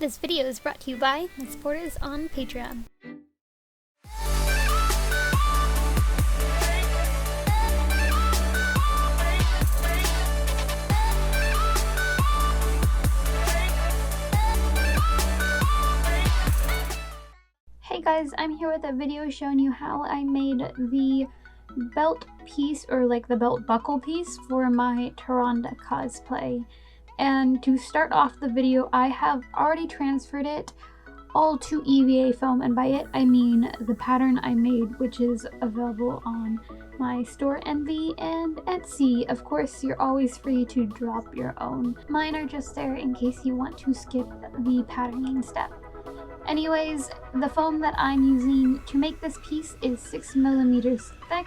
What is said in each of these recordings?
This video is brought to you by my supporters on Patreon. Hey guys, I'm here with a video showing you how I made the belt piece, or like the belt buckle piece, for my Tyrande cosplay. And to start off the video, I have already transferred it all to EVA Foam, and by it I mean the pattern I made, which is available on my store Envy and Etsy. Of course, you're always free to drop your own. Mine are just there in case you want to skip the patterning step. Anyways, the foam that I'm using to make this piece is 6mm thick,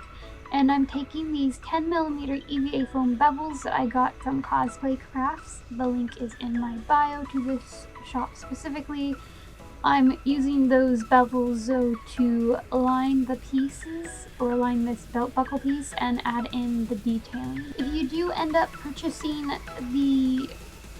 and I'm taking these 10mm EVA Foam Bevels that I got from Cosplay Crafts. The link is in my bio to this shop specifically. I'm using those bevels though to line the pieces, or line this belt buckle piece, and add in the detailing. If you do end up purchasing the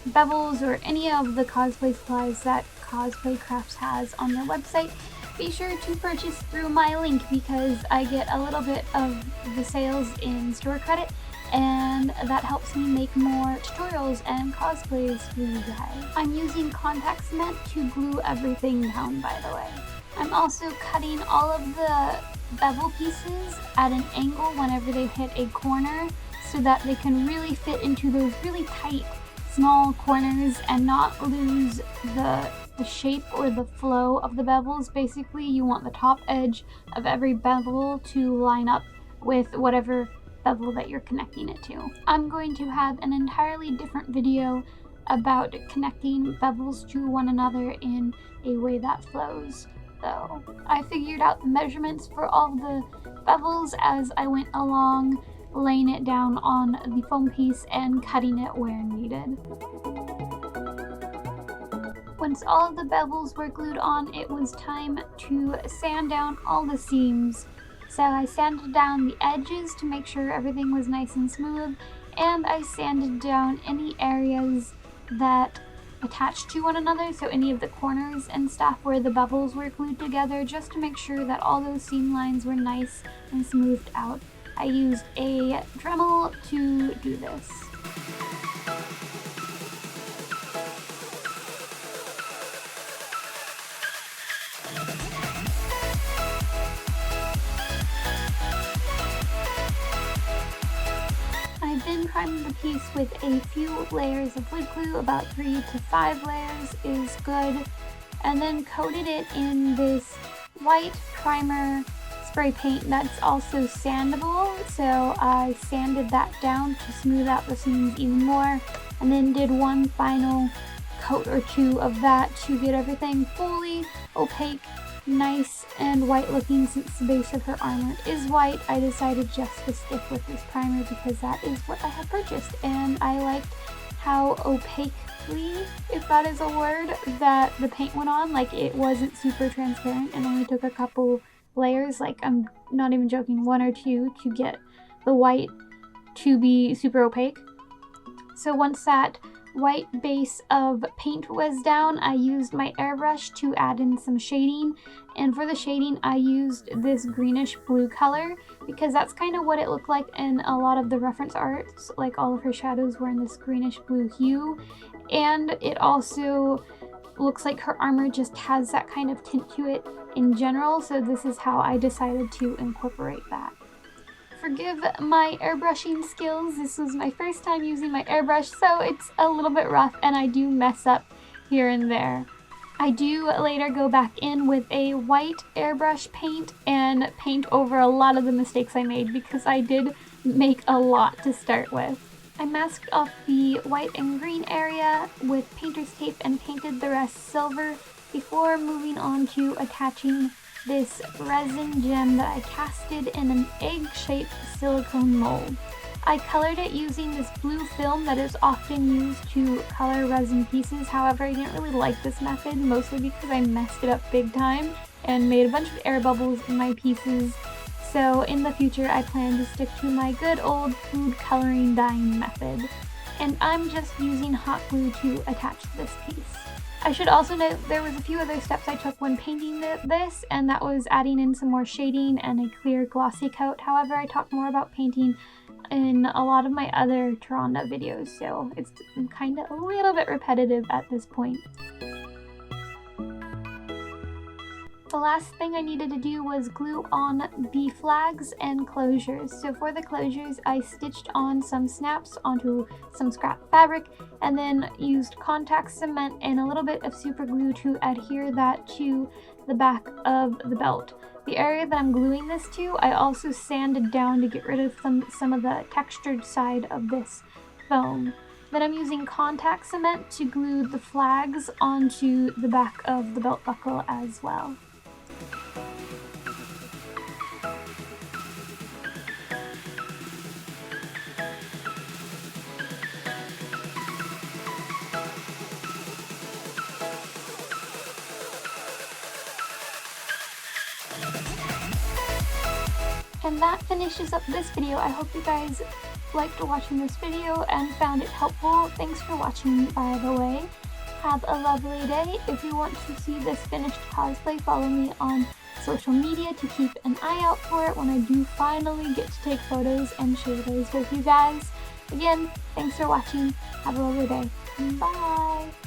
bevels or any of the cosplay supplies that Cosplay Crafts has on their website, be sure to purchase through my link because I get a little bit of the sales in store credit, and that helps me make more tutorials and cosplays for you guys. I'm using contact cement to glue everything down, by the way. I'm also cutting all of the bevel pieces at an angle whenever they hit a corner so that they can really fit into those really tight small corners and not lose the shape or the flow of the bevels. Basically, you want the top edge of every bevel to line up with whatever bevel that you're connecting it to. I'm going to have an entirely different video about connecting bevels to one another in a way that flows, though. I figured out the measurements for all the bevels as I went along, laying it down on the foam piece and cutting it where needed. Once all of the bevels were glued on, it was time to sand down all the seams. So I sanded down the edges to make sure everything was nice and smooth, and I sanded down any areas that attached to one another, so any of the corners and stuff where the bevels were glued together, just to make sure that all those seam lines were nice and smoothed out. I used a Dremel to do this. I then primed the piece with a few layers of wood glue, about 3 to 5 layers is good, and then coated it in this white primer spray paint that's also sandable, so I sanded that down to smooth out the seams even more, and then did one final coat or two of that to get everything fully opaque, nice and white looking. Since the base of her armor is white, I decided just to stick with this primer because that is what I had purchased, and I liked how opaquely, if that is a word, that the paint went on. Like, it wasn't super transparent and only took a couple layers, like I'm not even joking, 1 or 2 to get the white to be super opaque. So once that white base of paint was down, I used my airbrush to add in some shading, and for the shading I used this greenish blue color because that's kind of what it looked like in a lot of the reference arts. Like, all of her shadows were in this greenish blue hue, and it also looks like her armor just has that kind of tint to it in general, so this is how I decided to incorporate that. Forgive my airbrushing skills. This was my first time using my airbrush, so it's a little bit rough and I do mess up here and there. I do later go back in with a white airbrush paint and paint over a lot of the mistakes I made because I did make a lot to start with. I masked off the white and green area with painter's tape and painted the rest silver before moving on to attaching this resin gem that I casted in an egg-shaped silicone mold. I colored it using this blue film that is often used to color resin pieces. However, I didn't really like this method, mostly because I messed it up big time and made a bunch of air bubbles in my pieces. So in the future, I plan to stick to my good old food coloring dyeing method. And I'm just using hot glue to attach this piece. I should also note there was a few other steps I took when painting this, and that was adding in some more shading and a clear glossy coat. However, I talk more about painting in a lot of my other Tyrande videos, so it's kind of a little bit repetitive at this point. The last thing I needed to do was glue on the flags and closures. So for the closures, I stitched on some snaps onto some scrap fabric and then used contact cement and a little bit of super glue to adhere that to the back of the belt. The area that I'm gluing this to, I also sanded down to get rid of some of the textured side of this foam. Then I'm using contact cement to glue the flags onto the back of the belt buckle as well. And that finishes up this video. I hope you guys liked watching this video and found it helpful. Thanks for watching, by the way. Have a lovely day. If you want to see this finished cosplay, follow me on social media to keep an eye out for it when I do finally get to take photos and share those with you guys. Again, thanks for watching. Have a lovely day. Bye!